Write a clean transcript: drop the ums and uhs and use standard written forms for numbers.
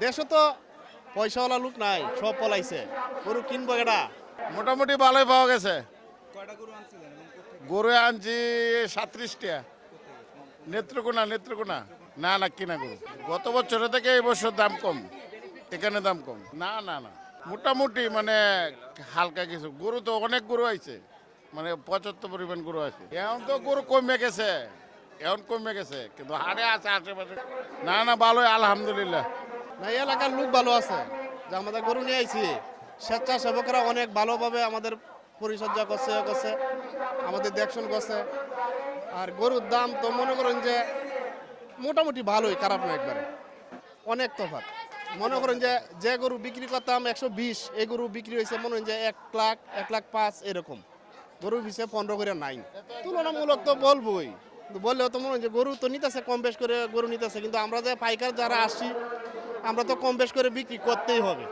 দেশে তো পয়সাওয়ালা লোক নাই, সব পলাইছে। গরু কিনবো এটা মোটামুটি ভালোই পাওয়া গেছে। কয়টা গরু আনছিলেন এবং কোত্থেকে? গরু আনছি 37টা। নেত্রকোনা না না কিনা গরু। গত বছরের থেকে এই বছর দাম কম, এখানে দাম কম। না না না মোটামুটি মানে হালকা কিছু। গরু তো অনেক গরু আইছে, মানে 75 পরিমাণ গরু আছে। এখন তো গরু কমে গেছে কিন্তু হারে আছে আশেপাশে। না না ভালোই আলহামদুলিল্লাহ। না, এই এলাকার লোক ভালো আছে যে আমাদের গরু নিয়ে আইছি। স্বেচ্ছাসেবকরা অনেক ভালোভাবে আমাদের পরিচর্যা করছে, আমাদের দেখশন করছে। আর গরুর দাম তো মনে করেন যে মোটামুটি ভালোই, খারাপ না একবারে, অনেক তফাৎ। মনে করেন যে যে গরু বিক্রি করতাম 120, এই গরু বিক্রি হয়েছে মনে হয় যে 1 লাখ 1,05,000 এরকম। গরুর পিছিয়ে 15 করে নাই, তুলনামূলক তো বলবোই। কিন্তু বললেও তো মনে হয় যে গরু তো নিতেছে কম বেশ করে, গরু নিতেছে, কিন্তু আমরা যে পাইকার যারা আসি আমরা তো কম বেশ করে বিক্রি করতেই হবে।